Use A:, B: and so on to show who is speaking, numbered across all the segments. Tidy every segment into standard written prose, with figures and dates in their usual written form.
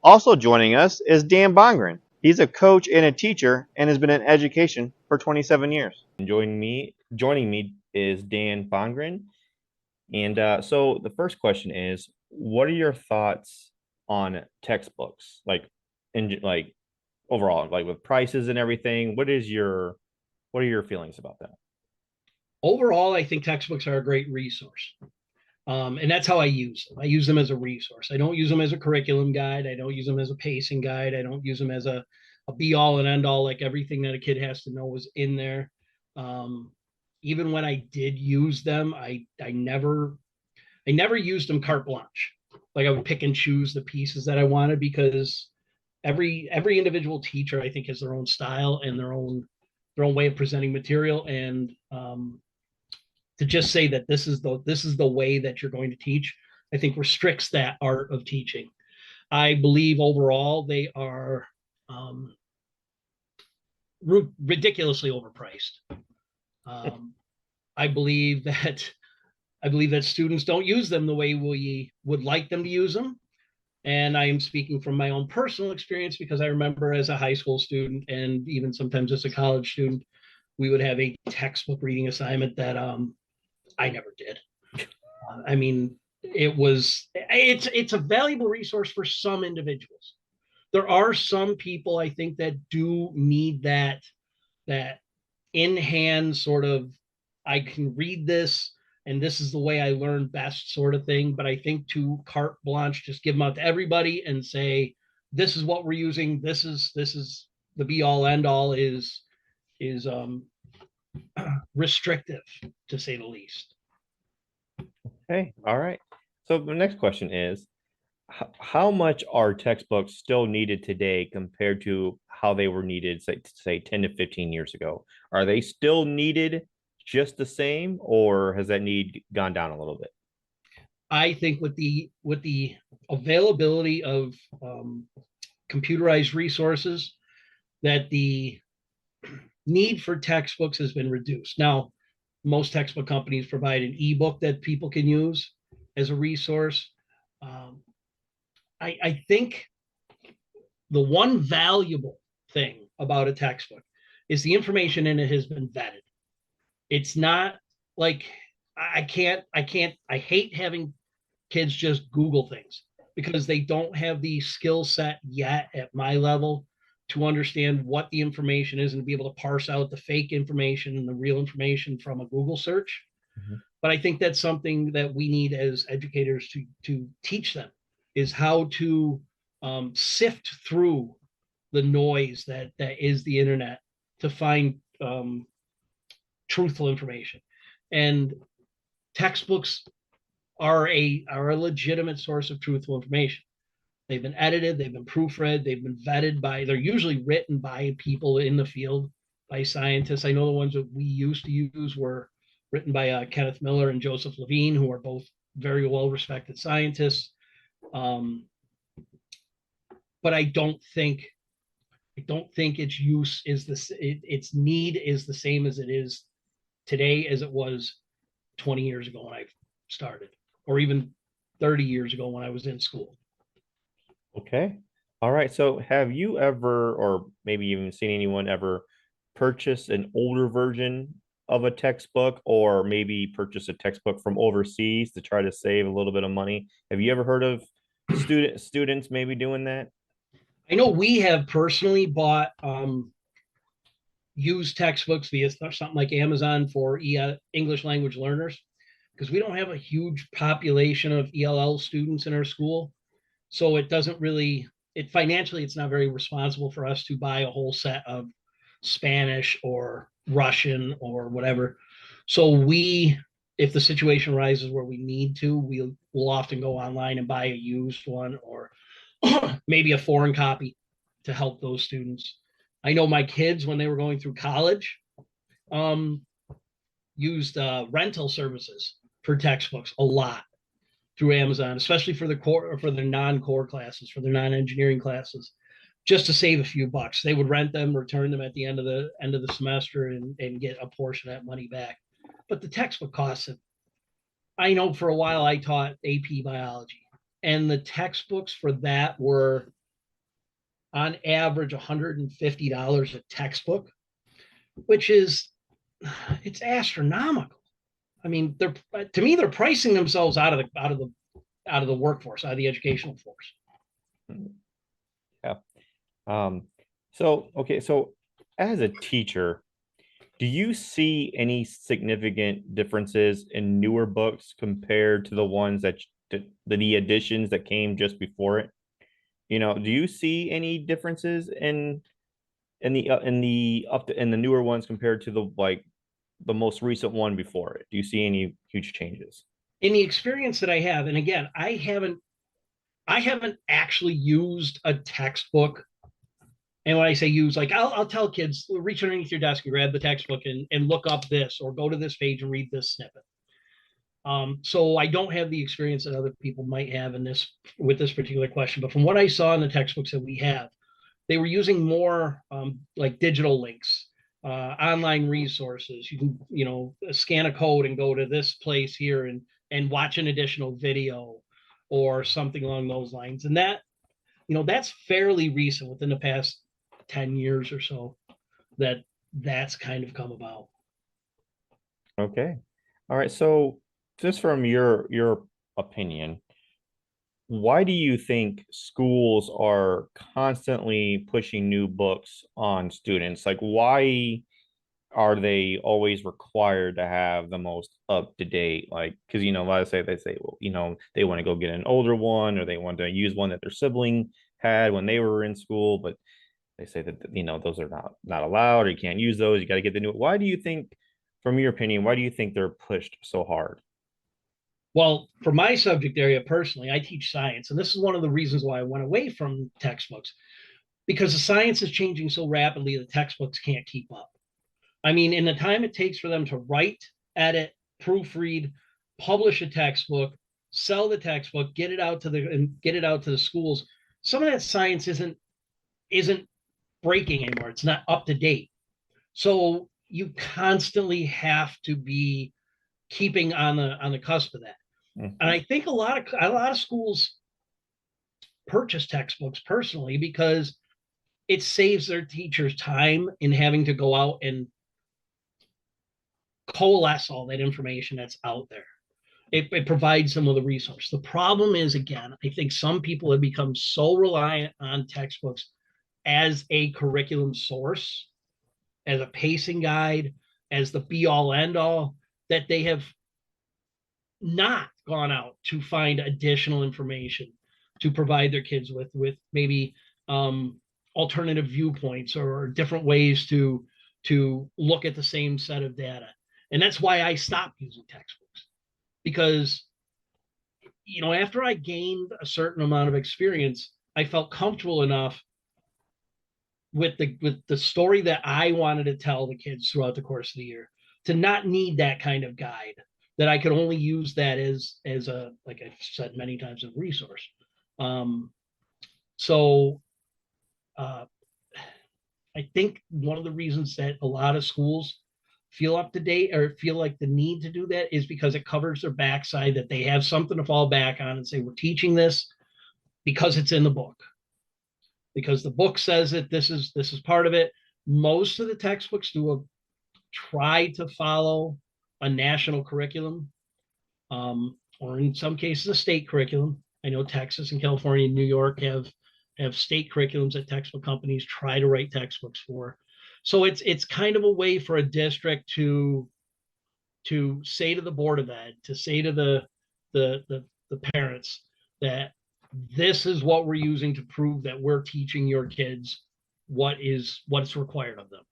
A: Also joining us is Dan Bondgren. He's a coach and a teacher and has been in education for 27 years. And joining me is Dan Bondgren. And so the first question is, what are your thoughts on textbooks, like overall, like with prices and everything? What are your feelings about that?
B: Overall, I think textbooks are a great resource. And that's how I use them. I use them as a resource. I don't use them as a curriculum guide. I don't use them as a pacing guide. I don't use them as a be all and end all, like everything that a kid has to know is in there. Um, Even when I did use them, I never used them carte blanche. Like I would pick and choose the pieces that I wanted because every individual teacher I think has their own style and their own way of presenting material. And to just say that this is the way that you're going to teach, I think restricts that art of teaching. I believe overall they are um, ridiculously overpriced. Um, I believe that I believe that students don't use them the way we would like them to use them. And I am speaking from my own personal experience because I remember as a high school student and even sometimes as a college student, we would have a textbook reading assignment that I never did. I mean, it's a valuable resource for some individuals. There are some people I think that do need that in hand sort of, I can read this and this is the way I learn best sort of thing. But I think to carte blanche, just give them out to everybody and say, this is what we're using. This is the be all end all is restrictive to say the least.
A: Okay, all right. So the next question is, how much are textbooks still needed today compared to how they were needed, say 10 to 15 years ago? Are they still needed just the same, or has that need gone down a little bit?
B: I think with the availability of computerized resources, that the need for textbooks has been reduced. Now, most textbook companies provide an ebook that people can use as a resource. Um, I think the one valuable thing about a textbook is the information in it has been vetted. It's not like I hate having kids just Google things because they don't have the skill set yet at my level to understand what the information is and to be able to parse out the fake information and the real information from a Google search.
A: Mhm.
B: But I think that's something that we need as educators to teach them is how to sift through the noise that is the internet to find truthful information. And textbooks are a legitimate source of truthful information. They've been edited, they've been proofread, they've been vetted by, they're usually written by people in the field, by scientists. I know the ones that we used to use were written by Kenneth Miller and Joseph Levine, who are both very well respected scientists. Um, but I don't think its use is its need is the same as it is today as it was 20 years ago when I started, or even 30 years ago when I was in school.
A: Okay. All right. So have you ever, or maybe even seen anyone ever purchase an older version of a textbook, or maybe purchase a textbook from overseas to try to save a little bit of money? Have you ever heard of students maybe doing that?
B: I know we have personally bought used textbooks via something like Amazon for English language learners because we don't have a huge population of ELL students in our school. So it doesn't really, it financially, it's not very responsible for us to buy a whole set of Spanish or Russian or whatever. So if the situation arises where we need to, we'll often go online and buy a used one or maybe a foreign copy to help those students. I know my kids, when they were going through college, um, used rental services for textbooks a lot through Amazon, especially for the core or for their non-core classes, for their non-engineering classes, just to save a few bucks. They would rent them, return them at the end of the semester, and get a portion of that money back. But the textbook costs it. I know for a while I taught AP biology, and the textbooks for that were on average $150 a textbook, which is it's astronomical. I mean, they're to me they're pricing themselves out of the workforce, out of the educational force.
A: Yeah. Um, so okay, so as a teacher, do you see any significant differences in newer books compared to the ones the editions that came just before it? Do you see any differences in the newer ones compared to the most recent one before it? Do you see any huge changes?
B: In the experience that I have, and again, I haven't actually used a textbook. And when I say use, like I'll tell kids, reach underneath your desk and grab the textbook and look up this or go to this page and read this snippet. So I don't have the experience that other people might have in this with this particular question. But from what I saw in the textbooks that we have, they were using more like digital links, online resources. You can, scan a code and go to this place here and watch an additional video or something along those lines. And that's fairly recent within the past 10 years or so that's kind of come about.
A: Okay. All right. So just from your opinion, why do you think schools are constantly pushing new books on students? Like, why are they always required to have the most up to date? Like, because a lot of they say, well, they want to go get an older one or they want to use one that their sibling had when they were in school, but they say that those are not allowed or you can't use those. You got to get the new. Why do you think, from your opinion, why do you think they're pushed so hard?
B: Well, for my subject area personally, I teach science, and this is one of the reasons why I went away from textbooks, because the science is changing so rapidly the textbooks can't keep up. I mean, in the time it takes for them to write, edit, proofread, publish a textbook, sell the textbook, get it out to the schools, some of that science isn't breaking anymore. It's not up to date. So you constantly have to be keeping on the cusp of that.
A: Mm-hmm.
B: And I think a lot of schools purchase textbooks personally because it saves their teachers time in having to go out and coalesce all that information that's out there. It provides them with a resource. The problem is, again, I think some people have become so reliant on textbooks as a curriculum source, as a pacing guide, as the be all end all, that they have not gone out to find additional information to provide their kids with maybe alternative viewpoints or different ways to look at the same set of data. And that's why I stopped using textbooks, because after I gained a certain amount of experience, I felt comfortable enough with the story that I wanted to tell the kids throughout the course of the year to not need that kind of guide, that I could only use that as a, like I've said many times, a resource. So I think one of the reasons that a lot of schools feel up to date or feel like the need to do that is because it covers their backside, that they have something to fall back on and say, we're teaching this because it's in the book, because the book says it. This is part of it. Most of the textbooks try to follow a national curriculum, or in some cases a state curriculum. I know Texas and California and New York have state curriculums that textbook companies try to write textbooks for. So it's kind of a way for a district to say to the board of ed, to say to the parents that this is what we're using to prove that we're teaching your kids what's required of them.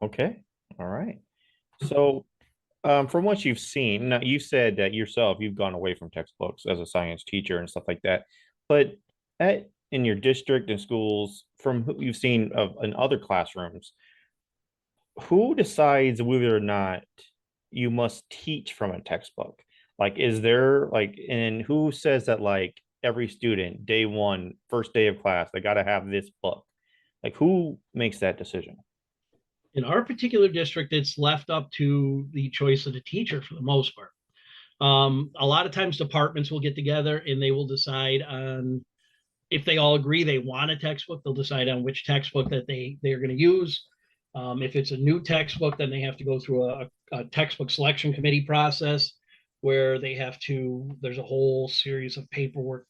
A: Okay. All right. So, from what you've seen, now you said that yourself, you've gone away from textbooks as a science teacher and stuff like that. But in your district and schools, from who you've seen in other classrooms, who decides whether or not you must teach from a textbook? Like, is there and who says that every student, day one, first day of class, they got to have this book? Like, who makes that decision?
B: In our particular district, it's left up to the choice of the teacher for the most part. A lot of times departments will get together and they will decide on If they all agree they want a textbook, they'll decide on which textbook that they're going to use. If it's a new textbook, then they have to go through a textbook selection committee process where they have to, there's a whole series of paperwork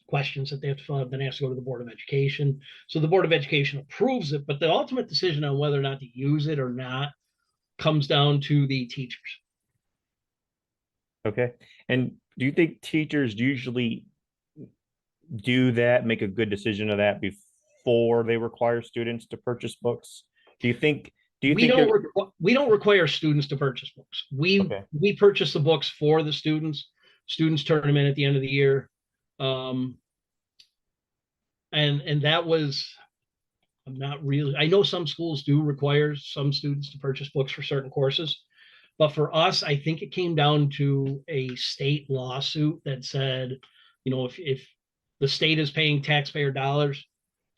B: questions that they have to fill out. Then they have to go to the Board of Education. So the Board of Education approves it, but the ultimate decision on whether or not to use it or not comes down to the teachers.
A: Okay. And do you think teachers usually do that, make a good decision of that before they require students to purchase books? Do you think do you
B: We
A: think
B: don't
A: they're
B: we don't require students to purchase books.
A: okay?
B: We purchase the books for the students. Students turn them in at the end of the year. Um, and that was, I'm not really, I know some schools do require some students to purchase books for certain courses, but for us, I think it came down to a state lawsuit that said, if the state is paying taxpayer dollars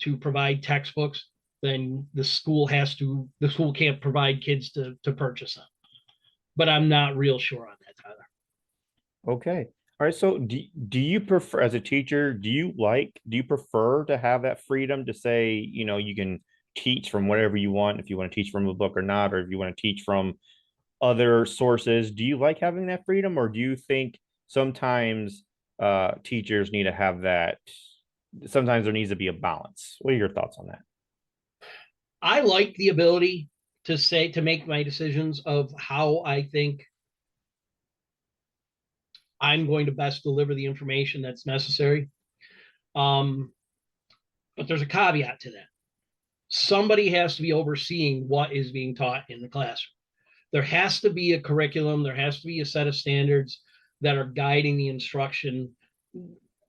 B: to provide textbooks, then the school can't provide kids to purchase them. But I'm not real sure on that, Tyler.
A: Okay. All right. So do you prefer as a teacher, do you prefer to have that freedom to say, you can teach from whatever you want, if you want to teach from a book or not, or if you want to teach from other sources? Do you like having that freedom, or do you think sometimes teachers need to have that? Sometimes there needs to be a balance. What are your thoughts on that?
B: I like the ability to make my decisions of how I think I'm going to best deliver the information that's necessary. Um, but there's a caveat to that. Somebody has to be overseeing what is being taught in the classroom. There has to be a curriculum, there has to be a set of standards that are guiding the instruction,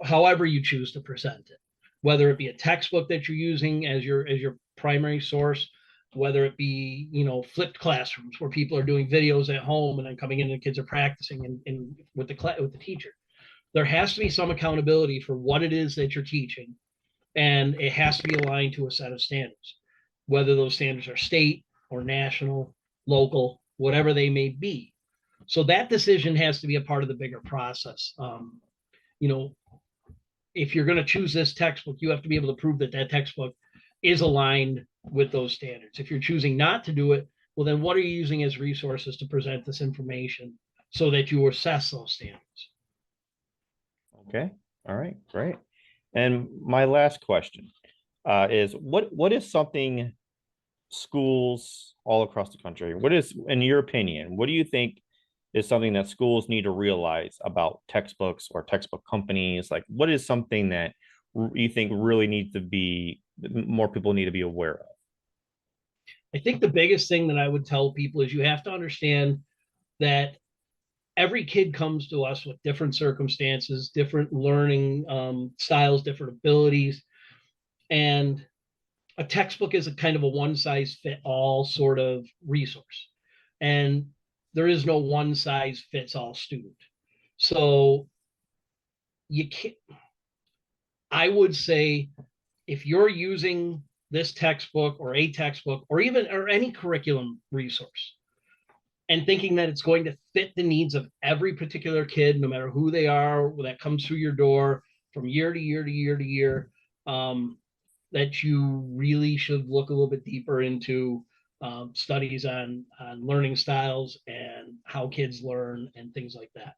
B: however you choose to present it. Whether it be a textbook that you're using as your primary source, whether it be flipped classrooms where people are doing videos at home and then coming in and the kids are practicing with the teacher. There has to be some accountability for what it is that you're teaching, and it has to be aligned to a set of standards, whether those standards are state or national, local, whatever they may be. So that decision has to be a part of the bigger process. You know, if you're going to choose this textbook, you have to be able to prove that that textbook is aligned with those standards. If you're choosing not to do it, well, then what are you using as resources to present this information so that you assess those standards?
A: Okay. All right. Great. And my last question is what is something schools all across the country, what is, in your opinion, what do you think is something that schools need to realize about textbooks or textbook companies? Like, what is something that you think really needs to be, more people need to be aware of?
B: I think the biggest thing that I would tell people is you have to understand that every kid comes to us with different circumstances, different learning styles, different abilities. And a textbook is a kind of a one size fit all sort of resource. And there is no one size fits all student. So you can't, I would say if you're using this textbook or a textbook or even or any curriculum resource and thinking that it's going to fit the needs of every particular kid, no matter who they are, that comes through your door from year to year to year to year, that you really should look a little bit deeper into studies on learning styles and how kids learn and things like that.